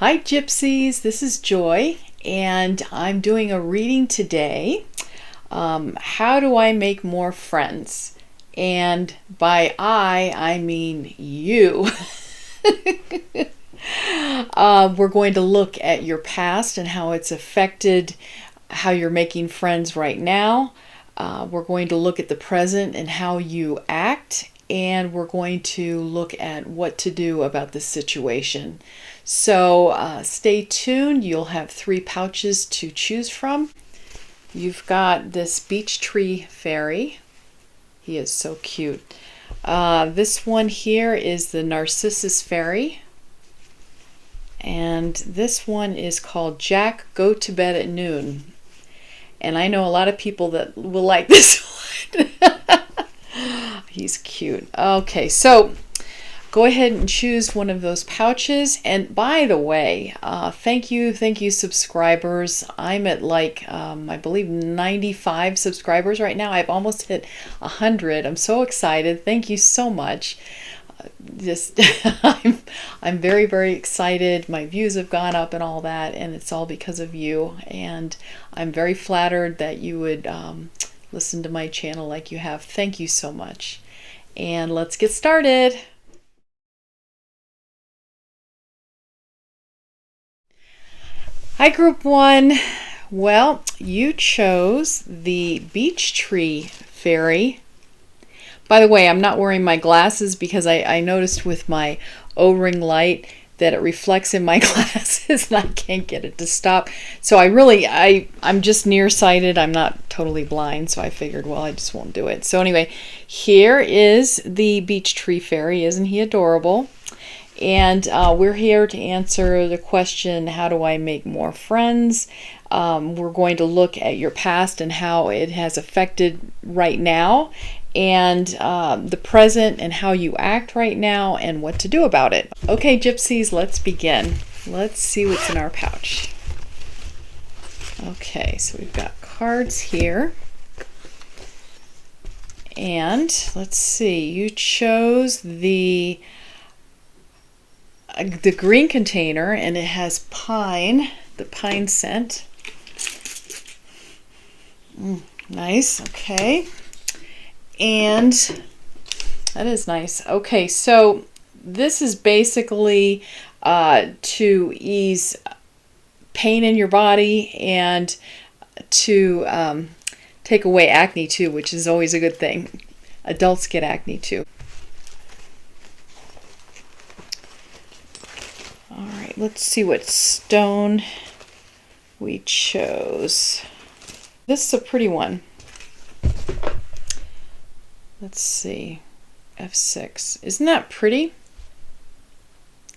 Hi Gypsies, this is Joy and I'm doing a reading today. How do I make more friends? And by I mean you. We're going to look at your past and how it's affected how you're making friends right now. We're going to look at the present and how you act. And we're going to look at what to do about this situation. So stay tuned. You'll have 3 pouches to choose from. You've got this Beechtree fairy. He is so cute. This one here is the Narcissus fairy. And this one is called Jack Go to Bed at Noon. And I know a lot of people that will like this one. He's cute. Okay, so go ahead and choose one of those pouches. And by the way, thank you subscribers. I'm at like I believe 95 subscribers right now. I've almost hit 100. I'm so excited. Thank you so much. I'm very excited. My views have gone up and all that, and it's all because of you. And I'm very flattered that you would listen to my channel like you have. Thank you so much. And let's get started. Hi Group 1. Well, you chose the Beechtree fairy. By the way, I'm not wearing my glasses because I noticed with my O-ring light that it reflects in my glasses and I can't get it to stop. So I'm just nearsighted. I'm not totally blind, so I figured, well, I just won't do it. So anyway, here is the Beechtree fairy. Isn't he adorable? And we're here to answer the question, how do I make more friends? We're going to look at your past and how it has affected right now, and the present and how you act right now and what to do about it. Okay, Gypsies, let's begin. Let's see what's in our pouch. Okay, so we've got cards here. And let's see, you chose the green container, and it has pine, the pine scent. Nice, okay. And that is nice. Okay, so this is basically to ease pain in your body and to take away acne too, which is always a good thing. Adults get acne too. All right, let's see what stone we chose. This is a pretty one. Let's see, F6. Isn't that pretty?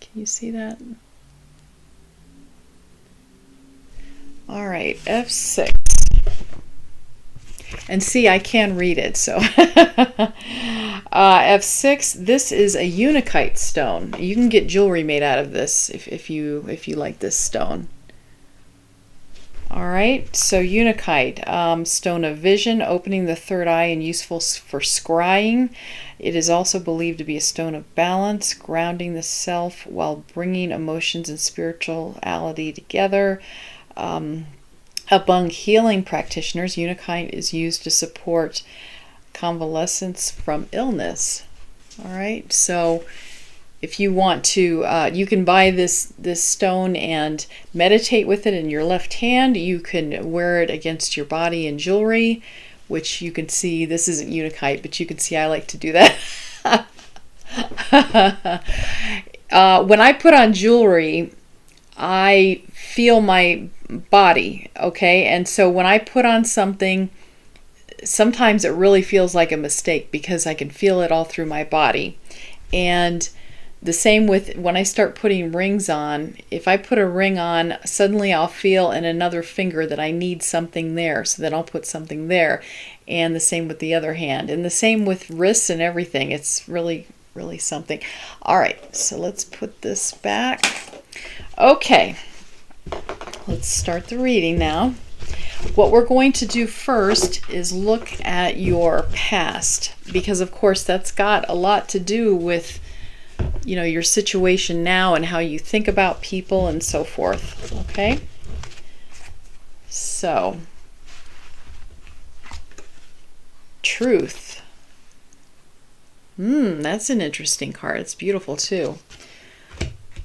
Can you see that? All right, F6. And see, I can read it, so. F6, this is a Unikite stone. You can get jewelry made out of this if you like this stone. All right, so Unikite, stone of vision, opening the third eye and useful for scrying. It is also believed to be a stone of balance, grounding the self while bringing emotions and spirituality together. Among healing practitioners, Unikite is used to support convalescence from illness. All right, so if you want to, you can buy this stone and meditate with it in your left hand. You can wear it against your body in jewelry, which you can see, this isn't Unikite, but you can see I like to do that. When I put on jewelry, I feel my body, okay? And so when I put on something, sometimes it really feels like a mistake because I can feel it all through my body. And the same with when I start putting rings on. If I put a ring on, suddenly I'll feel in another finger that I need something there, so then I'll put something there. And the same with the other hand. And the same with wrists and everything. It's really something. All right, so let's put this back. Okay, let's start the reading now. What we're going to do first is look at your past, because of course that's got a lot to do with your situation now and how you think about people and so forth. Okay? So, truth. That's an interesting card. It's beautiful too.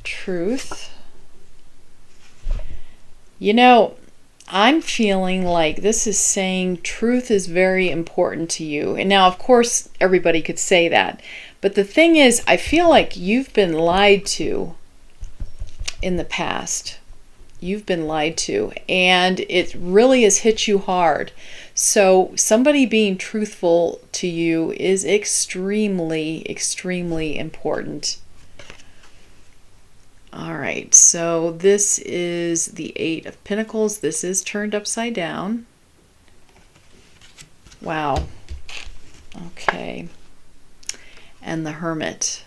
Truth. I'm feeling like this is saying truth is very important to you. And now, of course, everybody could say that. But the thing is, I feel like you've been lied to in the past. You've been lied to. And it really has hit you hard. So somebody being truthful to you is extremely, extremely important. All right, so this is the Eight of Pentacles. This is turned upside down. Wow. Okay. And the Hermit,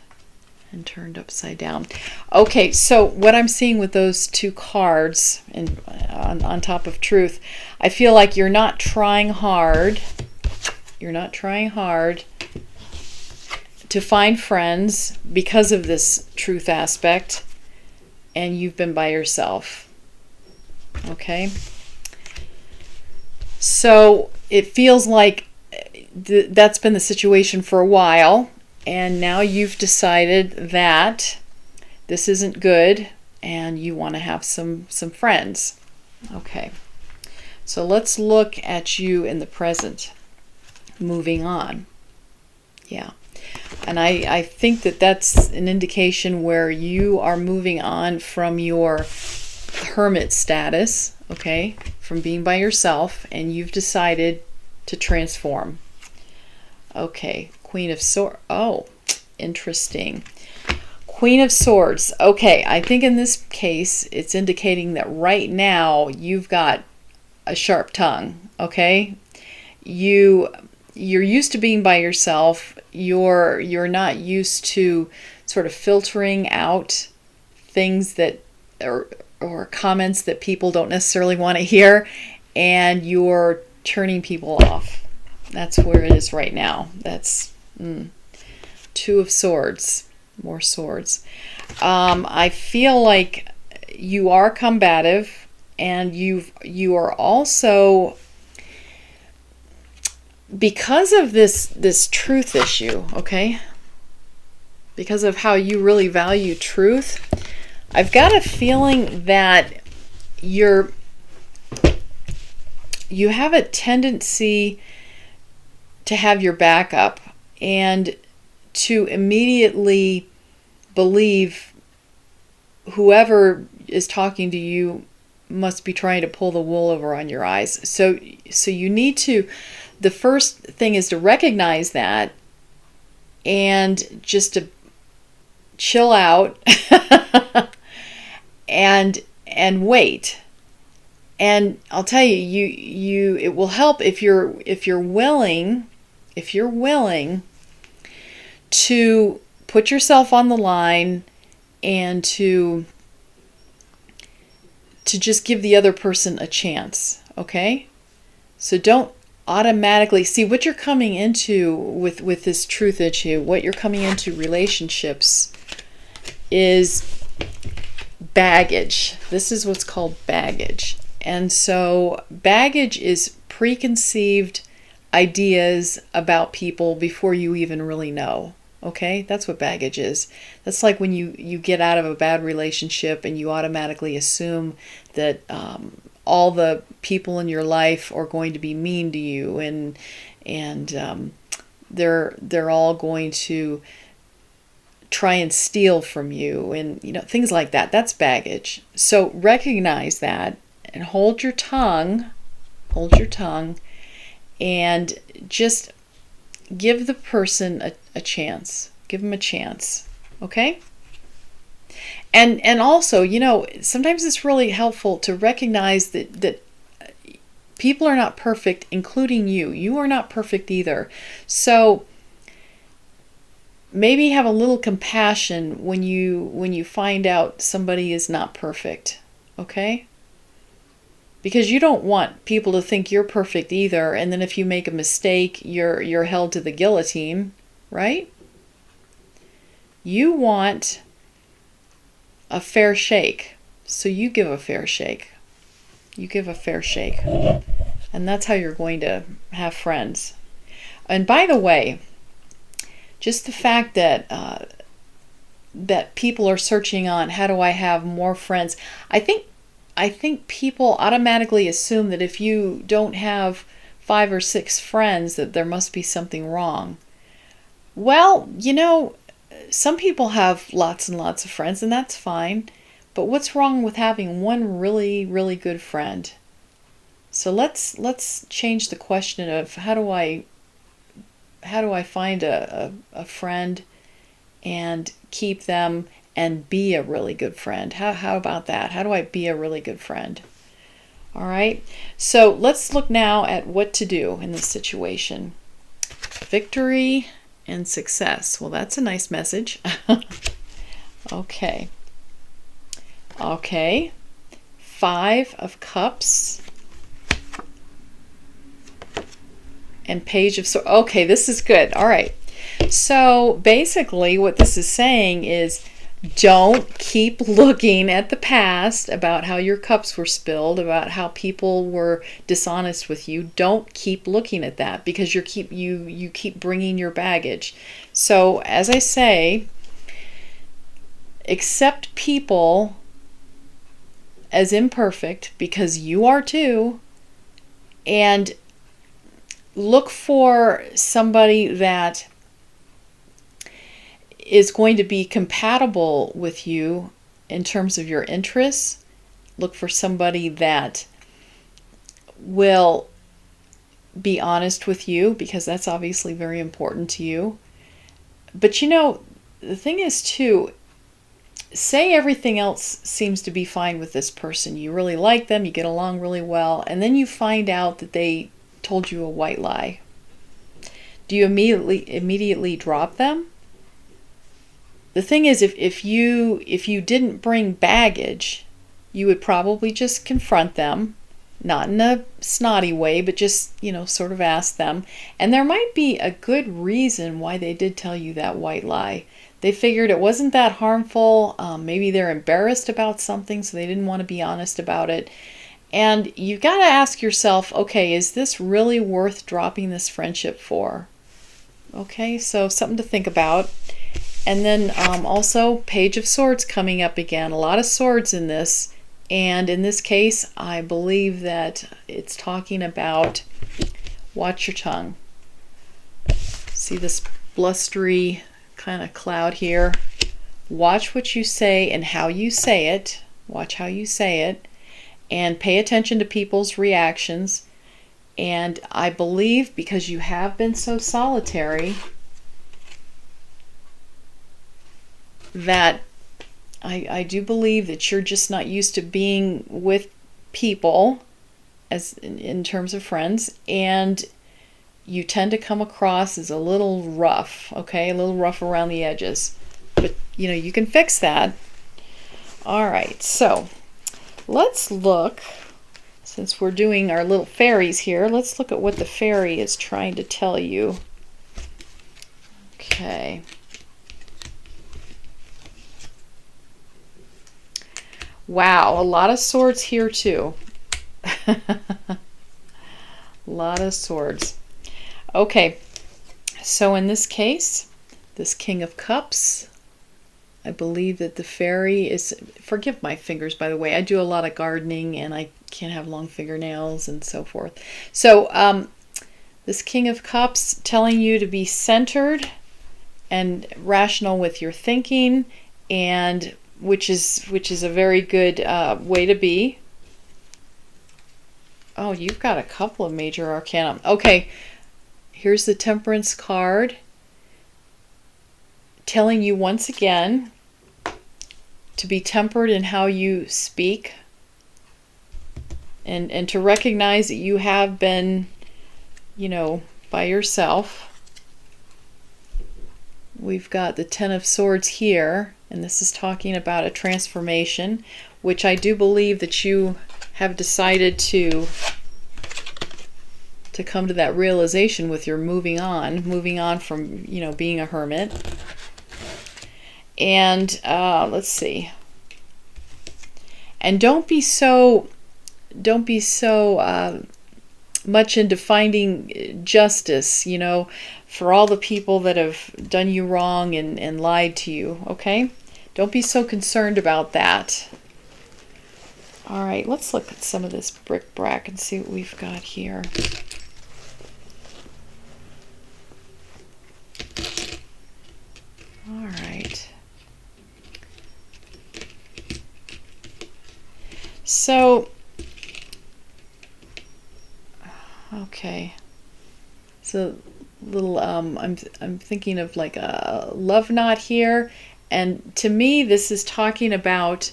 and turned upside down. Okay, so what I'm seeing with those two cards and on top of truth, I feel like you're not trying hard. You're not trying hard to find friends because of this truth aspect. And you've been by yourself. Okay? So it feels like that's been the situation for a while, and now you've decided that this isn't good and you want to have some friends. Okay. So let's look at you in the present. Moving on. Yeah. And I think that that's an indication where you are moving on from your hermit status, okay, from being by yourself, and you've decided to transform. Okay, Queen of Swords. Oh, interesting. Queen of Swords. Okay, I think in this case, it's indicating that right now you've got a sharp tongue, okay? You're used to being by yourself. You're not used to sort of filtering out things that or comments that people don't necessarily want to hear, and you're turning people off. That's where it is right now. That's Two of Swords, more swords. I feel like you are combative, and you are also, because of this truth issue, okay? Because of how you really value truth, I've got a feeling that you have a tendency to have your back up and to immediately believe whoever is talking to you must be trying to pull the wool over on your eyes. So you need to, the first thing is to recognize that and just to chill out and wait. And I'll tell you, it will help if you're willing to put yourself on the line and to just give the other person a chance, okay? So don't automatically see what you're coming into with this truth issue. What you're coming into relationships is baggage. This is what's called baggage. And so baggage is preconceived ideas about people before you even really know. Okay? That's what baggage is. That's like when you get out of a bad relationship and you automatically assume that all the people in your life are going to be mean to you, and they're all going to try and steal from you, and things like that. That's baggage. So recognize that and hold your tongue, and just give the person a chance. Give them a chance. Okay? And also, sometimes it's really helpful to recognize that people are not perfect, including you. You are not perfect either. So maybe have a little compassion when you find out somebody is not perfect. Okay? Because you don't want people to think you're perfect either, and then if you make a mistake, you're held to the guillotine, right? You want a fair shake. So you give a fair shake. You give a fair shake. And that's how you're going to have friends. And by the way, just the fact that that people are searching on how do I have more friends, I think people automatically assume that if you don't have 5 or 6 friends that there must be something wrong. Well, you know, some people have lots and lots of friends, and that's fine. But what's wrong with having one really, really good friend? So let's change the question of how do I find a friend and keep them and be a really good friend? How about that? How do I be a really good friend? All right. So let's look now at what to do in this situation. Victory and success. Well, that's a nice message. Okay. Okay. 5 of Cups. And Page of Swords. Okay, this is good. All right. So basically what this is saying is don't keep looking at the past about how your cups were spilled, about how people were dishonest with you. Don't keep looking at that because you keep bringing your baggage. So as I say, accept people as imperfect because you are too, and look for somebody that is going to be compatible with you in terms of your interests. Look for somebody that will be honest with you because that's obviously very important to you. But you know, the thing is too, say everything else seems to be fine with this person. You really like them, you get along really well, and then you find out that they told you a white lie. Do you immediately drop them? The thing is, if you didn't bring baggage, you would probably just confront them, not in a snotty way, but just, you know, sort of ask them. And there might be a good reason why they did tell you that white lie. They figured it wasn't that harmful. Maybe they're embarrassed about something, so they didn't want to be honest about it. And you've got to ask yourself, okay, is this really worth dropping this friendship for? Okay, so something to think about. And then also Page of Swords coming up again. A lot of swords in this. And in this case, I believe that it's talking about watch your tongue. See this blustery kind of cloud here? Watch what you say and how you say it. Watch how you say it. And pay attention to people's reactions. And I believe because you have been so solitary that I do believe that you're just not used to being with people as in terms of friends, and you tend to come across as a little rough, okay? A little rough around the edges. But, you know, you can fix that. All right, so let's look, since we're doing our little fairies here, let's look at what the fairy is trying to tell you. Okay. Wow, a lot of swords here too. A lot of swords. Okay, so in this case, this King of Cups, I believe that the fairy is, forgive my fingers by the way, I do a lot of gardening and I can't have long fingernails and so forth. So this King of Cups telling you to be centered and rational with your thinking, and which is a very good way to be. Oh, you've got a couple of major arcana. Okay, here's the Temperance card telling you once again to be tempered in how you speak, and to recognize that you have been, you know, by yourself. We've got the Ten of Swords here, and this is talking about a transformation, which I do believe that you have decided to come to that realization with your moving on from, you know, being a hermit. And let's see. And don't be so much into finding justice, you know, for all the people that have done you wrong and lied to you, okay? Don't be so concerned about that. All right, let's look at some of this bric-a-brac and see what we've got here. All right. So, okay. So little I'm thinking of like a love knot here, and to me this is talking about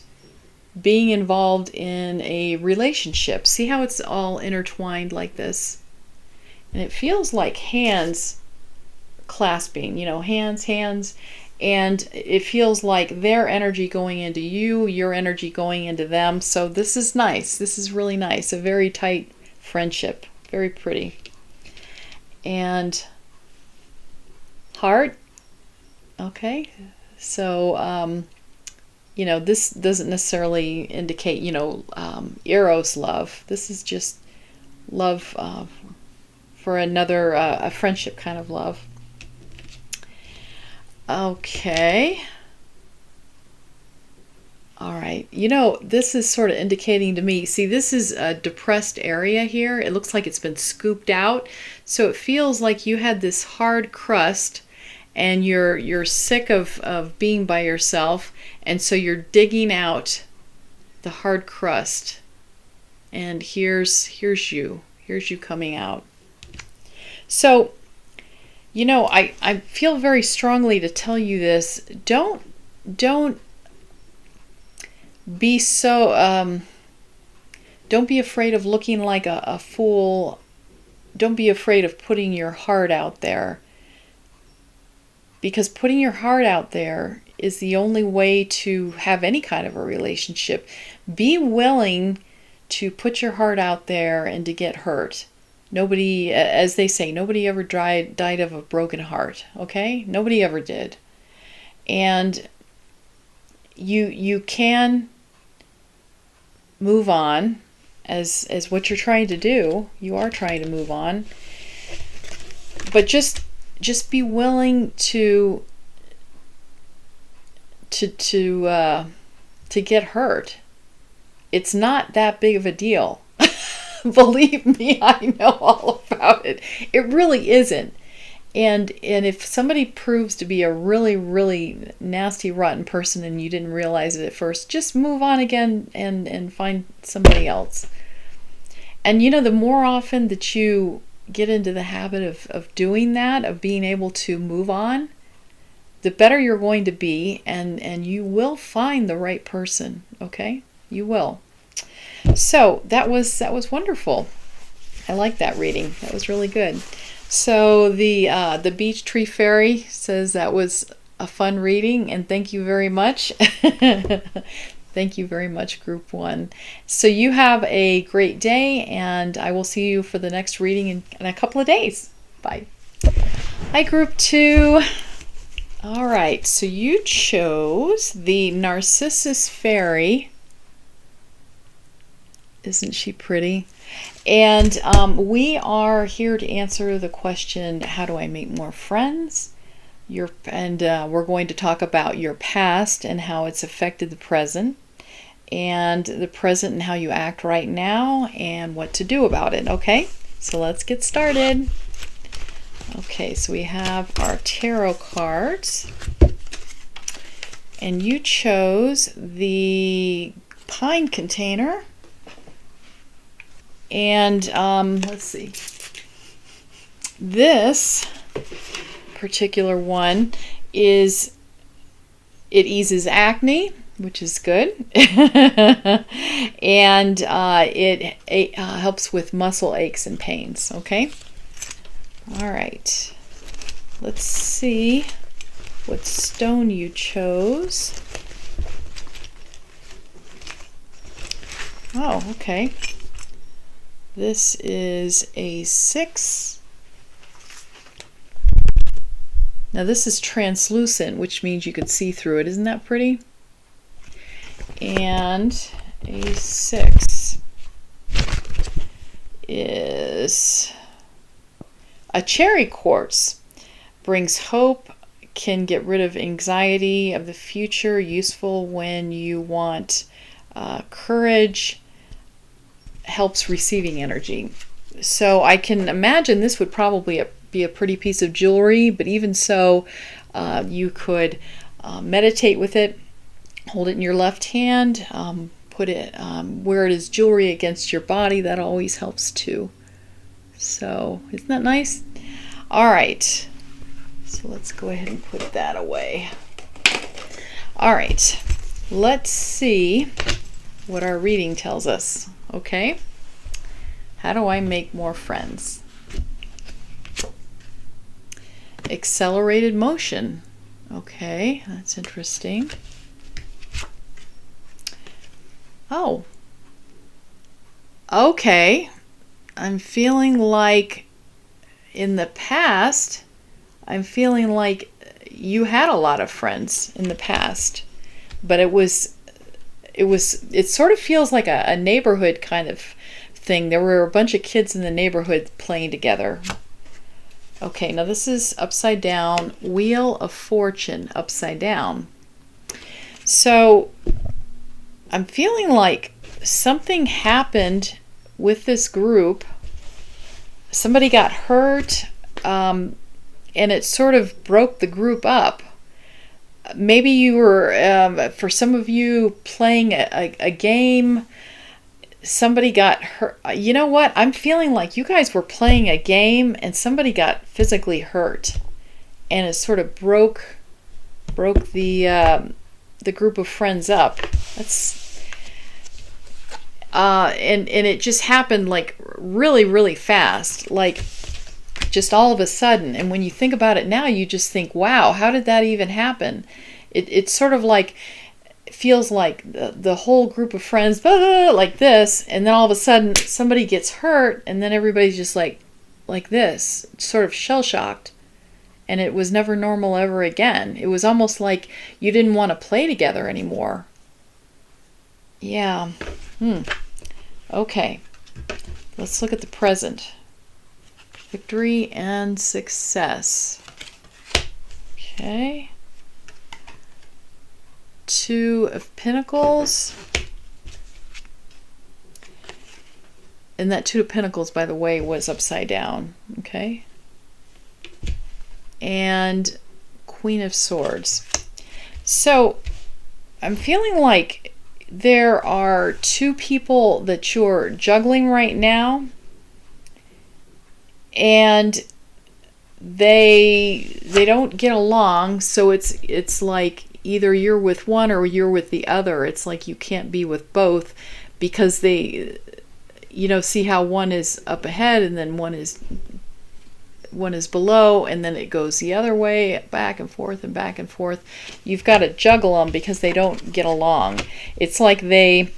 being involved in a relationship. See how it's all intertwined like this? And it feels like hands clasping, you know, hands, and it feels like their energy going into you, your energy going into them. So this is nice. This is really nice. A very tight friendship. Very pretty. And heart. Okay. So, you know, this doesn't necessarily indicate, you know, Eros love. This is just love for another, a friendship kind of love. Okay. All right. You know, this is sort of indicating to me, see, this is a depressed area here. It looks like it's been scooped out. So it feels like you had this hard crust and you're sick of being by yourself, and so you're digging out the hard crust. And here's you coming out. So, you know, I feel very strongly to tell you this. Don't be so don't be afraid of looking like a fool. Don't be afraid of putting your heart out there, because putting your heart out there is the only way to have any kind of a relationship. Be willing to put your heart out there and to get hurt. Nobody, as they say, nobody ever died of a broken heart, okay? Nobody ever did. And you can move on as what you're trying to do. You are trying to move on. But just be willing to get hurt. It's not that big of a deal. Believe me, I know all about it. It really isn't. And if somebody proves to be a really, really nasty, rotten person and you didn't realize it at first, just move on again and find somebody else. And you know, the more often that you get into the habit of doing that, of being able to move on, the better you're going to be, and you will find the right person, okay? You will. So that was wonderful. I like that reading. That was really good. So the Beechtree Fairy says that was a fun reading, and thank you very much. Thank you very much, Group 1. So you have a great day, and I will see you for the next reading in a couple of days. Bye. Hi, Group 2. All right, so you chose the Narcissus Fairy. Isn't she pretty? And we are here to answer the question, how do I make more friends? We're going to talk about your past and how it's affected the present, and the present and how you act right now and what to do about it. Okay, so let's get started. Okay, so we have our tarot cards, and you chose the pine container. And let's see, this particular one it eases acne, which is good. And it helps with muscle aches and pains. Okay, all right, let's see what stone you chose. Oh, okay. This is a 6. Now this is translucent, which means you could see through it. Isn't that pretty? And a 6 is a cherry quartz. Brings hope, can get rid of anxiety of the future, useful when you want courage, helps receiving energy. So I can imagine this would probably be a pretty piece of jewelry, but even so, you could meditate with it, hold it in your left hand, put it, wear it as jewelry against your body. That always helps too. So isn't that nice? All right. So let's go ahead and put that away. All right, let's see what our reading tells us. Okay, how do I make more friends? Accelerated motion. Okay, that's interesting. Oh, okay. I'm feeling like in the past, I'm feeling like you had a lot of friends in the past, but it sort of feels like a neighborhood kind of thing. There were a bunch of kids in the neighborhood playing together. Okay, now this is upside down, Wheel of Fortune upside down. So I'm feeling like something happened with this group. Somebody got hurt, and it sort of broke the group up. Maybe you were, for some of you, playing a game. Somebody got hurt. You know what? I'm feeling like you guys were playing a game and somebody got physically hurt. And it sort of broke the group of friends up. That's and it just happened like really, really fast. Like just all of a sudden. And when you think about it now, you just think, wow, how did that even happen? It's sort of like, it feels like the whole group of friends, blah, blah, blah, like this, and then all of a sudden somebody gets hurt, and then everybody's just like this, sort of shell-shocked. And it was never normal ever again. It was almost like you didn't want to play together anymore. Yeah. Okay. Let's look at the present. Victory and success. Okay. 2 of Pentacles. And that 2 of Pentacles, by the way, was upside down. Okay. And Queen of Swords. So I'm feeling like there are 2 people that you're juggling right now, and they don't get along. So it's like either you're with one or you're with the other. It's like you can't be with both, because they, see how one is up ahead and then one is below, and then it goes the other way, back and forth and back and forth. You've got to juggle them because they don't get along. It's like they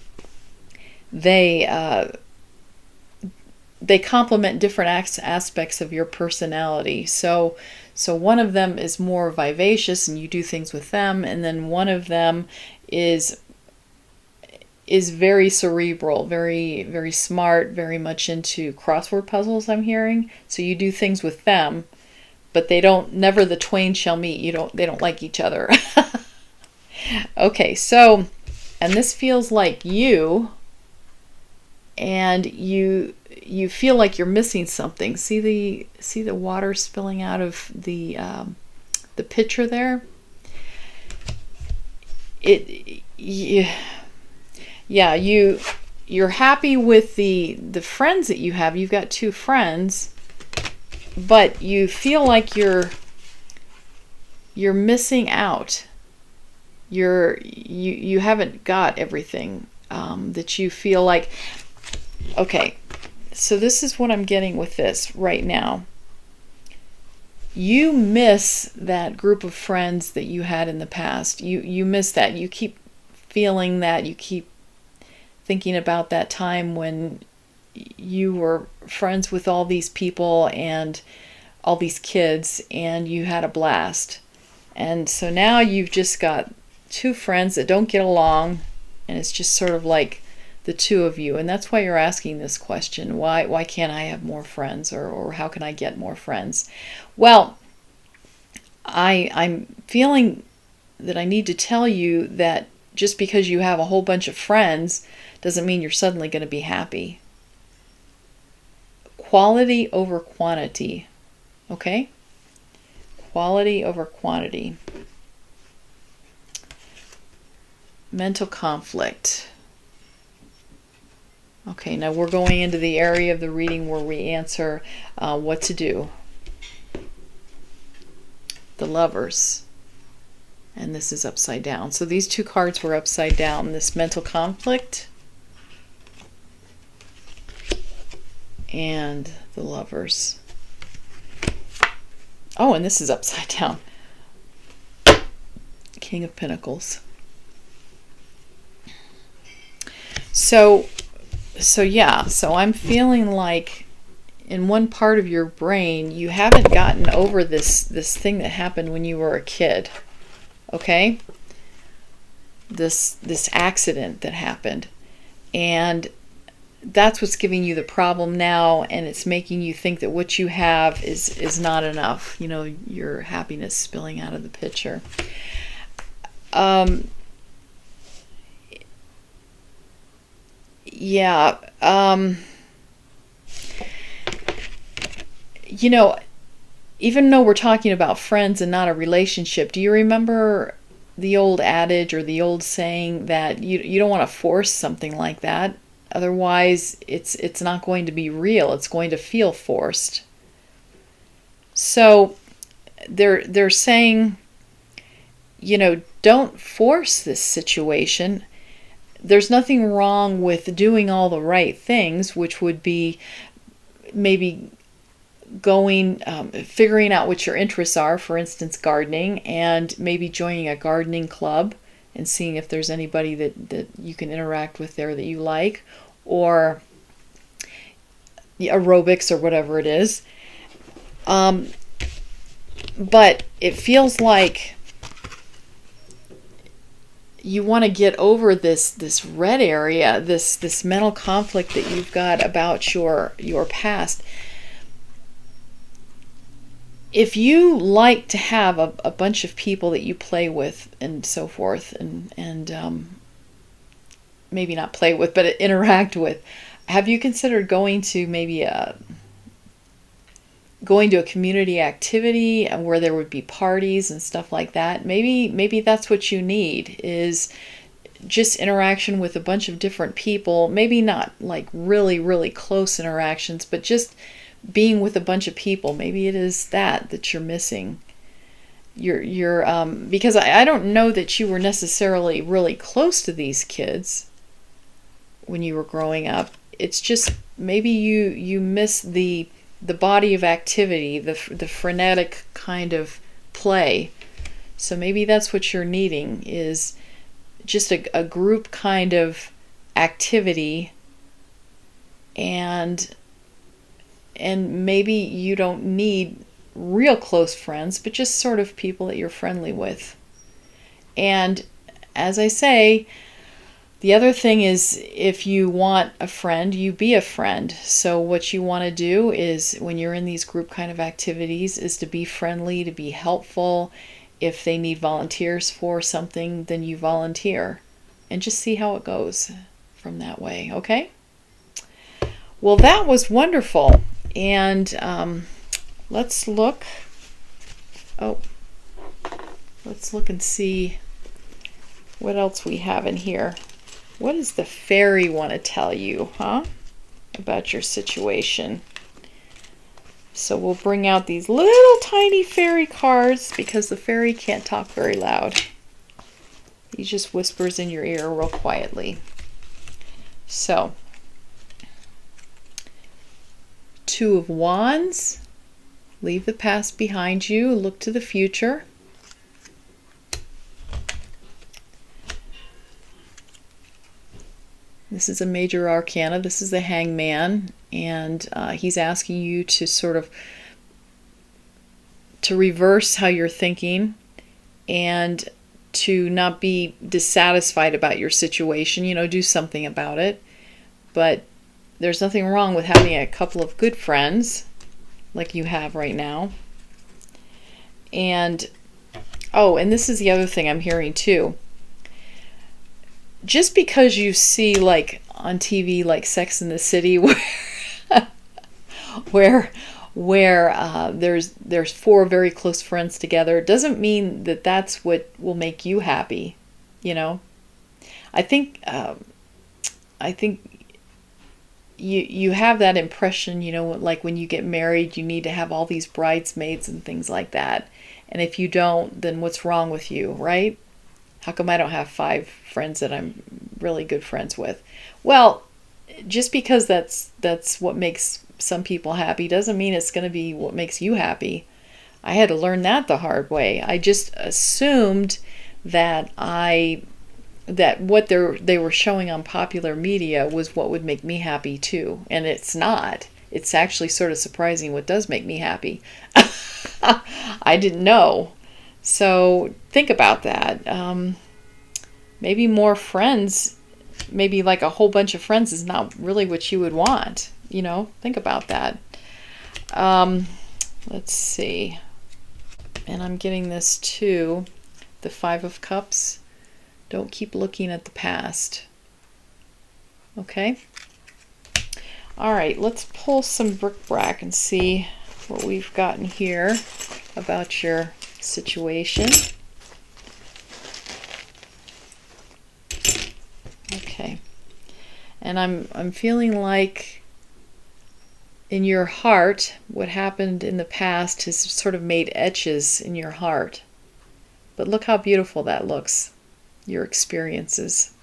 complement different aspects of your personality. So one of them is more vivacious and you do things with them, and then one of them is very cerebral, very, very smart, very much into crossword puzzles, I'm hearing. So you do things with them, but never the twain shall meet. They don't like each other. Okay, so, and this feels like you, and you feel like you're missing something. See the water spilling out of the pitcher there? Yeah, you're happy with the friends that you have. You've got 2 friends, but you feel like you're missing out. You haven't got everything that you feel like. Okay, so this is what I'm getting with this right now. You miss that group of friends that you had in the past. You miss that. You keep feeling that. You keep thinking about that time when you were friends with all these people, and all these kids and you had a blast. And so now you've just got two friends that don't get along, and it's just sort of like the two of you. And that's why you're asking this question. Why can't I have more friends, or how can I get more friends? Well, I'm feeling that I need to tell you that just because you have a whole bunch of friends doesn't mean you're suddenly going to be happy. Quality over quantity, okay? Quality over quantity. Mental conflict. Okay, now we're going into the area of the reading where we answer what to do. The Lovers. And this is upside down. So these two cards were upside down. This mental conflict and the Lovers. Oh, and this is upside down. King of Pentacles. So I'm feeling like in one part of your brain you haven't gotten over this thing that happened when you were a kid. Okay? This accident that happened. And that's what's giving you the problem now, and it's making you think that what you have is not enough. You know, your happiness spilling out of the picture. You know, even though we're talking about friends and not a relationship, do you remember the old adage or the old saying that you don't want to force something like that? Otherwise, it's not going to be real. It's going to feel forced. So they're saying, you know, don't force this situation. There's nothing wrong with doing all the right things, which would be maybe figuring out what your interests are, for instance, gardening, and maybe joining a gardening club and seeing if there's anybody that you can interact with there that you like, or aerobics or whatever it is. But it feels like you want to get over this red area, this mental conflict that you've got about your past. If you like to have a bunch of people that you play with and so forth, and maybe not play with, but interact with, have you considered going to maybe going to a community activity where there would be parties and stuff like that? Maybe that's what you need, is just interaction with a bunch of different people. Maybe not like really, really close interactions, but just being with a bunch of people. Maybe it is that you're missing. You're because I don't know that you were necessarily really close to these kids when you were growing up. It's just maybe you miss the body of activity, the frenetic kind of play. So maybe that's what you're needing, is just a group kind of activity, and maybe you don't need real close friends, but just sort of people that you're friendly with. And as I say, the other thing is, if you want a friend, you be a friend. So what you want to do is, when you're in these group kind of activities, is to be friendly, to be helpful. If they need volunteers for something, then you volunteer. And just see how it goes from that way, okay? Well, that was wonderful. And let's look. Let's look and see what else we have in here. What does the fairy want to tell you, about your situation? So we'll bring out these little tiny fairy cards, because the fairy can't talk very loud. He just whispers in your ear real quietly. So, Two of Wands. Leave the past behind you. Look to the future. This is a major arcana. This is the Hangman, and he's asking you to sort of to reverse how you're thinking and to not be dissatisfied about your situation. Do something about it. But there's nothing wrong with having a couple of good friends like you have right now. And and this is the other thing I'm hearing too. Just because you see like on TV like Sex and the City where there's four very close friends together, doesn't mean that that's what will make you happy. I think you have that impression, like when you get married, you need to have all these bridesmaids and things like that. And if you don't, then what's wrong with you, right? How come I don't have 5 friends that I'm really good friends with? Well, just because that's what makes some people happy doesn't mean it's going to be what makes you happy. I had to learn that the hard way. I just assumed that what they were showing on popular media was what would make me happy too, and it's not. It's actually sort of surprising what does make me happy. I didn't know. So think about that. Maybe more friends, maybe like a whole bunch of friends is not really what you would want. Think about that. Let's see. And I'm getting this too. The 5 of Cups. Don't keep looking at the past. Okay? All right, let's pull some bric-a-brac and see what we've gotten here about your situation. Okay. And I'm feeling like in your heart, what happened in the past has sort of made etches in your heart. But look how beautiful that looks, your experiences.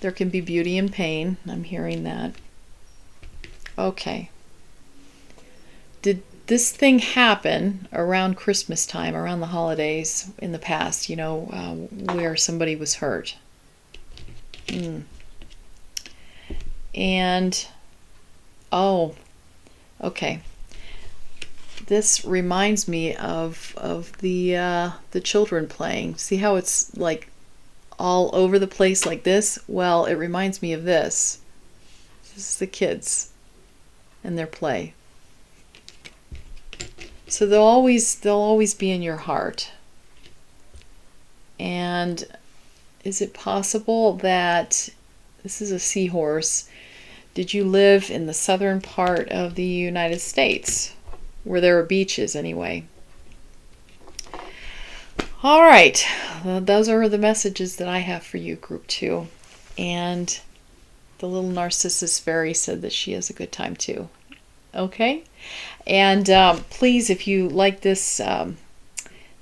There can be beauty in pain. I'm hearing that. Okay. Did this thing happen around Christmas time, around the holidays in the past, where somebody was hurt? And, okay. This reminds me of the children playing. See how it's like all over the place like this? Well, it reminds me of this. This is the kids and their play. So they'll always be in your heart. And is it possible that this is a seahorse? Did you live in the southern part of the United States, where there are beaches anyway? All right, those are the messages that I have for you, Group 2. And the little Narcissus fairy said that she has a good time too. Okay? And please, if you like this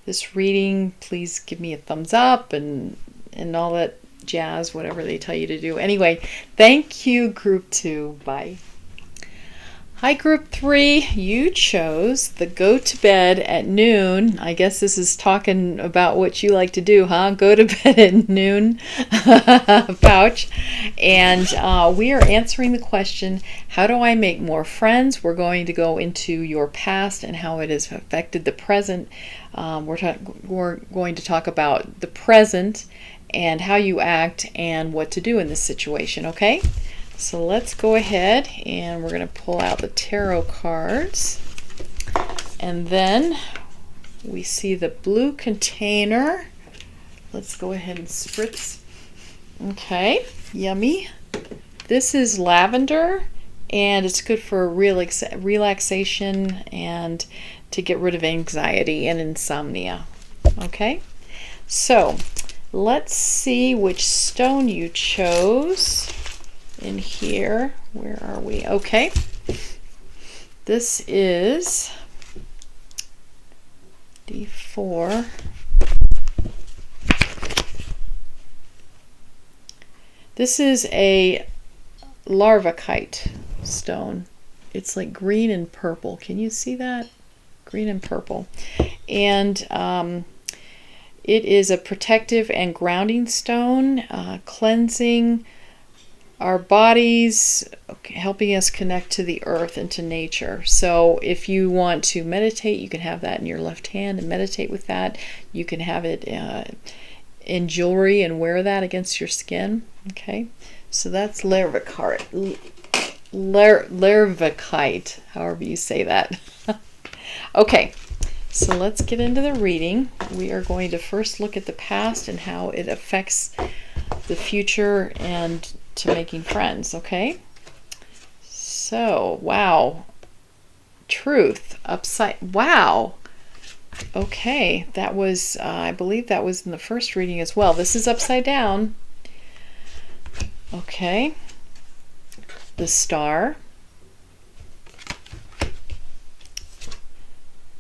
this reading, please give me a thumbs up and all that jazz, whatever they tell you to do. Anyway, thank you, Group 2. Bye. Hi, Group 3. You chose the go to bed at noon. I guess this is talking about what you like to do, huh? Go to bed at noon pouch. And we are answering the question, how do I make more friends? We're going to go into your past and how it has affected the present. We're going to talk about the present and how you act and what to do in this situation, okay? So let's go ahead and we're going to pull out the tarot cards. And then we see the blue container. Let's go ahead and spritz. Okay, yummy. This is lavender, and it's good for relaxation and to get rid of anxiety and insomnia. Okay, so let's see which stone you chose. In here, where are we? Okay, this is D4. This is a Larvikite stone. It's like green and purple. Can you see that? Green and purple. And it is a protective and grounding stone, cleansing, our bodies, okay, helping us connect to the earth and to nature. So if you want to meditate, you can have that in your left hand and meditate with that. You can have it in jewelry and wear that against your skin. Okay, so that's Larvikite. Larvikite, however you say that. Okay, so let's get into the reading. We are going to first look at the past and how it affects the future and to making friends, okay? So, wow. Truth, upside, wow. Okay, that was, I believe that was in the first reading as well. This is upside down. Okay. The Star.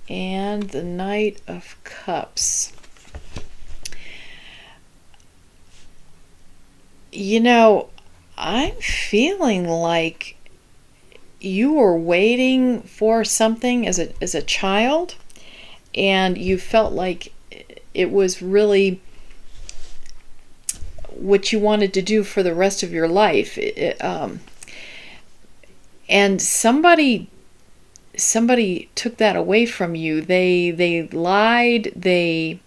And the Knight of Cups. You know, I'm feeling like you were waiting for something as a child, and you felt like it was really what you wanted to do for the rest of your life. And somebody took that away from you. They lied. They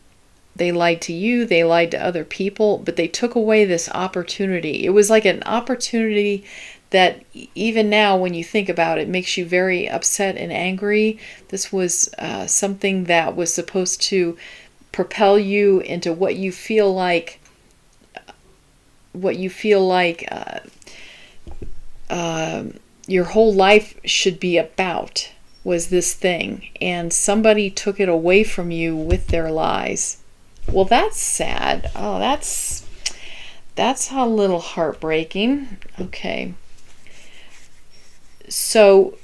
lied to you, they lied to other people, but they took away this opportunity. It was like an opportunity that even now when you think about it, makes you very upset and angry. This was something that was supposed to propel you into what you feel like your whole life should be about, was this thing. And somebody took it away from you with their lies. Well, that's sad. Oh, that's a little heartbreaking. Okay. So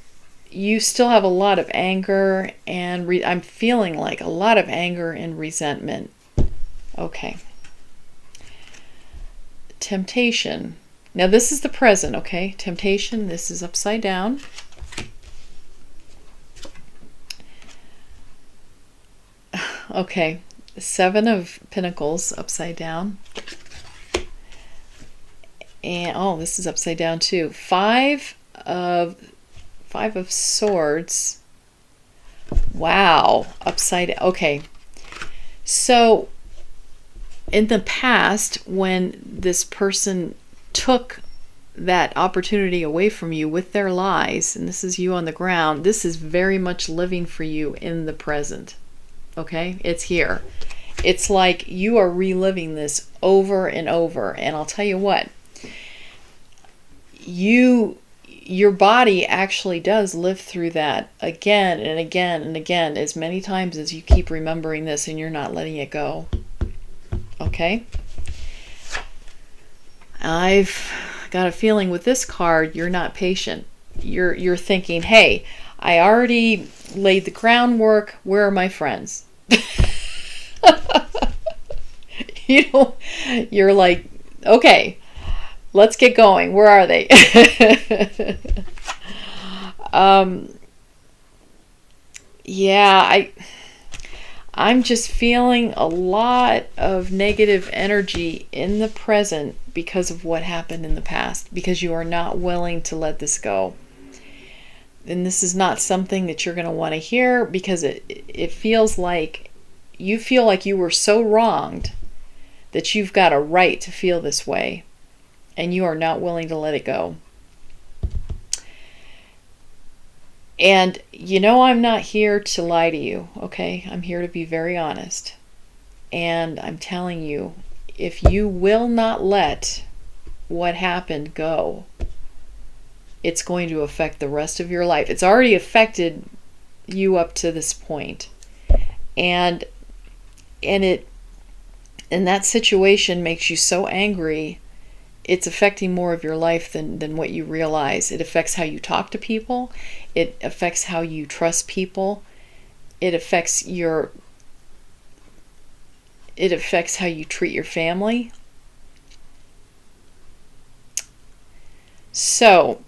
you still have a lot of anger and I'm feeling like a lot of anger and resentment. Okay. Temptation. Now this is the present, okay? Temptation, this is upside down. Okay. Seven of Pentacles upside down. And oh, this is upside down too. Five of Swords. Wow, upside down. Okay. So in the past, when this person took that opportunity away from you with their lies, and this is you on the ground, this is very much living for you in the present. Okay, it's here. It's like you are reliving this over and over. And I'll tell you what, your body actually does live through that again and again and again, as many times as you keep remembering this and you're not letting it go. Okay? I've got a feeling with this card, you're not patient. You're thinking, hey, I already laid the groundwork. Where are my friends? You're like, okay, let's get going. Where are they? Yeah, I'm just feeling a lot of negative energy in the present because of what happened in the past, because you are not willing to let this go. And this is not something that you're going to want to hear, because it feels like you feel like you were so wronged that you've got a right to feel this way, and you are not willing to let it go. And I'm not here to lie to you, okay? I'm here to be very honest. And I'm telling you, if you will not let what happened go, it's going to affect the rest of your life. It's already affected you up to this point. And that situation makes you so angry, it's affecting more of your life than what you realize. It affects how you talk to people. It affects how you trust people. It affects how you treat your family. So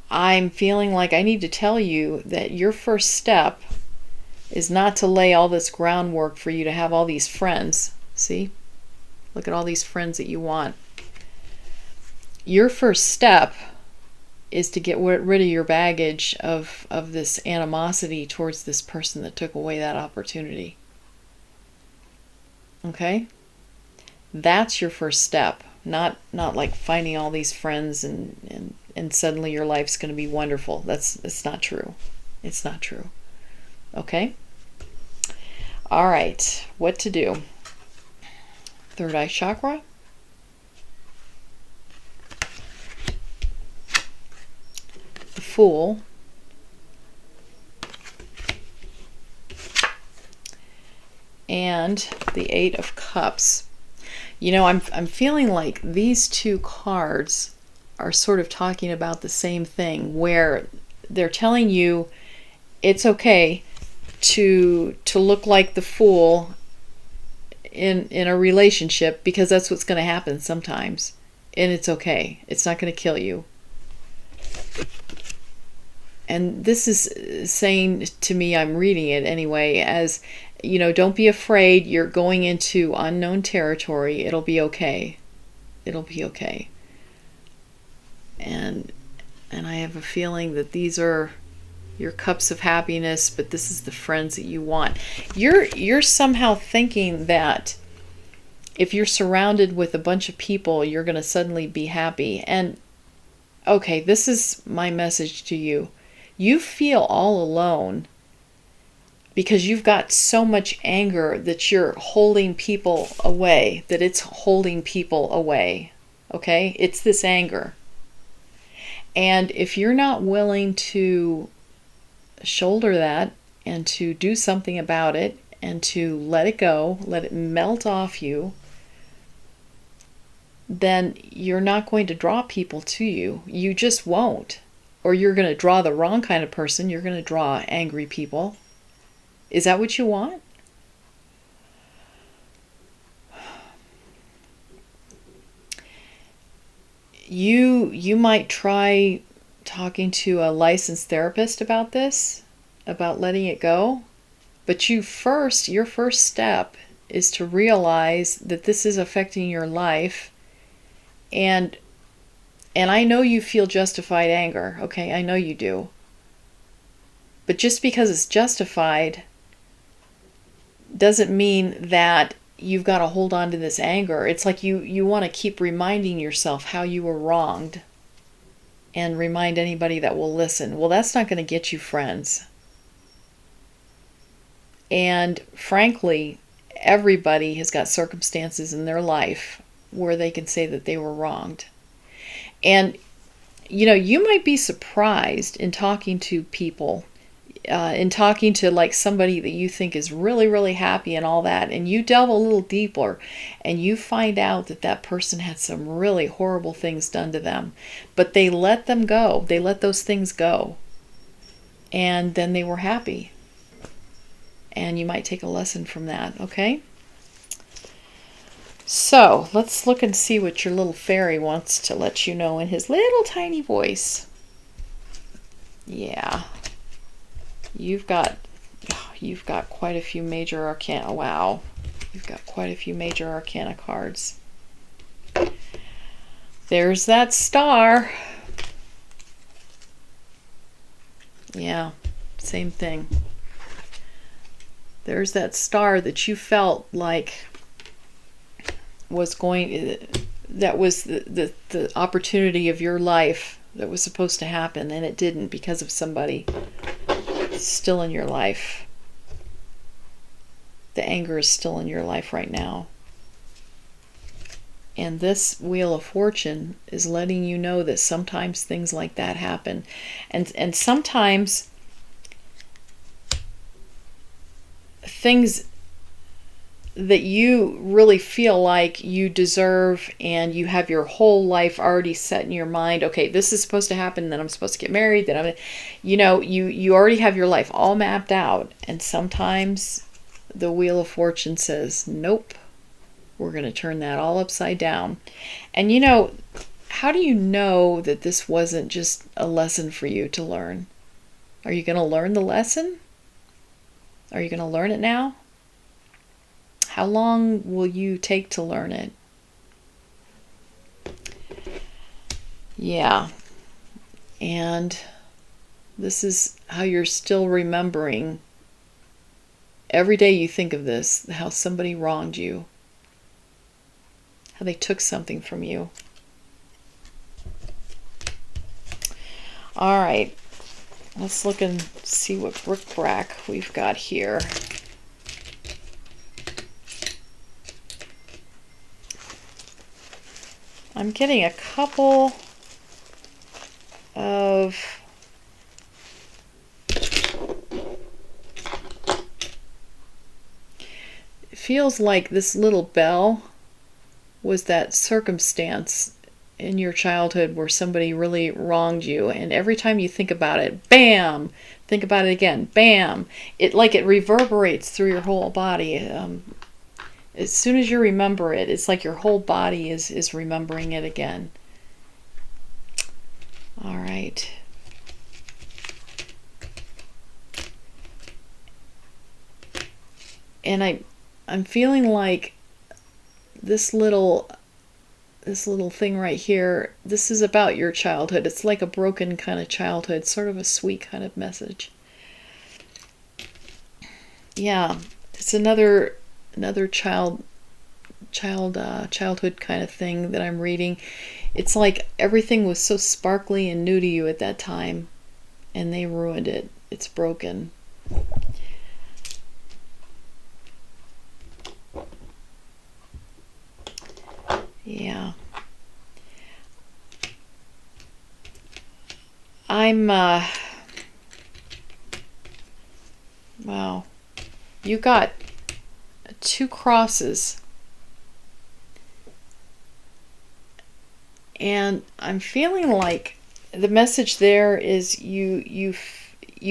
I'm feeling like I need to tell you that your first step is not to lay all this groundwork for you to have all these friends. See? Look at all these friends that you want. your first step is to get rid of your baggage of this animosity towards this person that took away that opportunity. Okay? That's your first step. Not like finding all these friends and suddenly your life's going to be wonderful. It's not true. It's not true. Okay? All right. What to do? Third eye chakra. The Fool. And the Eight of Cups. You know, I'm feeling like these two cards are sort of talking about the same thing, where they're telling you it's okay to look like the fool in a relationship, because that's what's going to happen sometimes, and it's okay. It's not going to kill you. And this is saying to me, I'm reading it anyway, as, you know, don't be afraid. You're going into unknown territory. It'll be okay. It'll be okay. And I have a feeling that these are your cups of happiness, but this is the friends that you want. You're somehow thinking that if you're surrounded with a bunch of people, you're going to suddenly be happy. And okay, this is my message to you. You feel all alone because you've got so much anger that you're holding people away, that it's holding people away. Okay? It's this anger. And if you're not willing to shoulder that and to do something about it and to let it go, let it melt off you, then you're not going to draw people to you. You just won't. Or you're going to draw the wrong kind of person. You're going to draw angry people. Is that what you want? You might try talking to a licensed therapist about this, about letting it go. But your first step is to realize that this is affecting your life. And I know you feel justified anger. Okay, I know you do. But just because it's justified doesn't mean that you've got to hold on to this anger. It's like you want to keep reminding yourself how you were wronged and remind anybody that will listen. Well, that's not going to get you friends. And frankly, everybody has got circumstances in their life where they can say that they were wronged. And, you know, you might be surprised in talking to people, in talking to like somebody that you think is really, really happy and all that, and you delve a little deeper and you find out that that person had some really horrible things done to them, but they let them go. They let those things go. And then they were happy. And you might take a lesson from that, okay? So, let's look and see what your little fairy wants to let you know in his little tiny voice. Yeah. You've got quite a few major arcana. Wow. You've got quite a few major arcana cards. There's that star. Yeah, same thing. There's that star that you felt like was that was the opportunity of your life that was supposed to happen, and it didn't because of somebody still in your life. The anger is still in your life right now. And this Wheel of Fortune is letting you know that sometimes things like that happen. And sometimes things that you really feel like you deserve, and you have your whole life already set in your mind. Okay, this is supposed to happen, then I'm supposed to get married, then you already have your life all mapped out. And sometimes the Wheel of Fortune says, nope, we're going to turn that all upside down. And how do you know that this wasn't just a lesson for you to learn? Are you going to learn the lesson? Are you going to learn it now? How long will you take to learn it? Yeah. And this is how you're still remembering. Every day you think of this, how somebody wronged you, how they took something from you. All right, let's look and see what bric-a-brac we've got here. I'm getting a couple of it feels like this little bell was that circumstance in your childhood where somebody really wronged you, and every time you think about it, bam, think about it again, bam, it reverberates through your whole body. As soon as you remember it, it's like your whole body is remembering it again. All right. And I'm feeling like this little thing right here, this is about your childhood. It's like a broken kind of childhood, sort of a sweet kind of message. Yeah, it's another childhood kind of thing that I'm reading. It's like everything was so sparkly and new to you at that time, and they ruined it. It's broken. Yeah. Wow. You got 2 crosses. And I'm feeling like the message there is you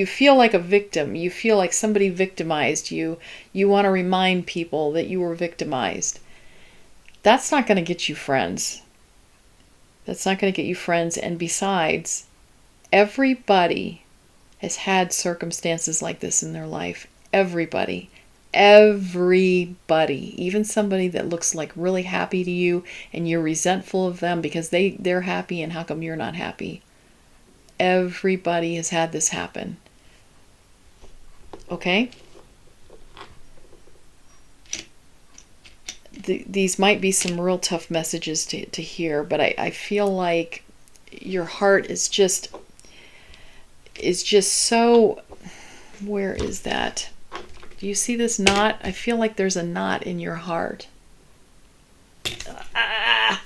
feel like a victim. You feel like somebody victimized you. You want to remind people that you were victimized. That's not going to get you friends. That's not going to get you friends. And besides, everybody has had circumstances like this in their life. Everybody. Everybody. Even somebody that looks like really happy to you and you're resentful of them because they're happy and how come you're not happy. Everybody has had this happen. Okay? These might be some real tough messages to hear, but I feel like your heart is just so, where is that? Do you see this knot? I feel like there's a knot in your heart.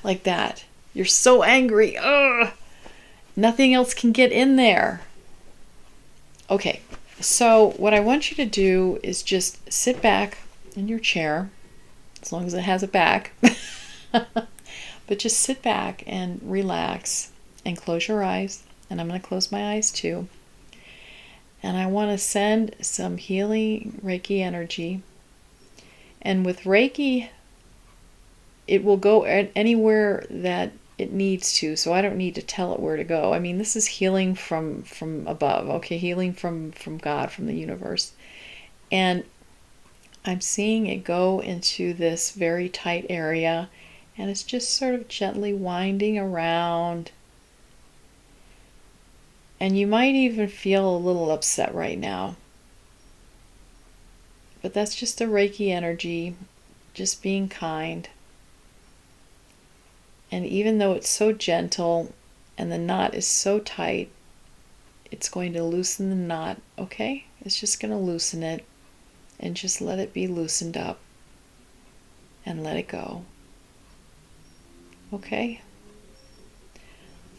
Like that. You're so angry. Ugh. Nothing else can get in there. Okay, so what I want you to do is just sit back in your chair, as long as it has a back. But just sit back and relax and close your eyes. And I'm going to close my eyes too. And I want to send some healing Reiki energy. And with Reiki, it will go anywhere that it needs to. So I don't need to tell it where to go. I mean, this is healing from above. Okay, healing from God, from the universe. And I'm seeing it go into this very tight area. And it's just sort of gently winding around. And you might even feel a little upset right now. But that's just the Reiki energy, just being kind. And even though it's so gentle and the knot is so tight, it's going to loosen the knot, okay? It's just going to loosen it and just let it be loosened up and let it go. Okay?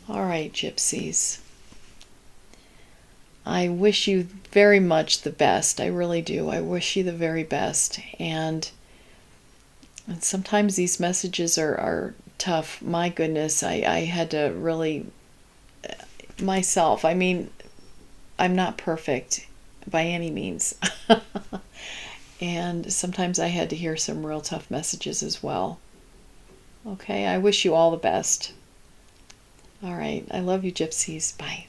All right, gypsies. I wish you very much the best. I really do. I wish you the very best. And sometimes these messages are tough. My goodness, I had to really, myself, I mean, I'm not perfect by any means. And sometimes I had to hear some real tough messages as well. Okay, I wish you all the best. All right, I love you, gypsies. Bye.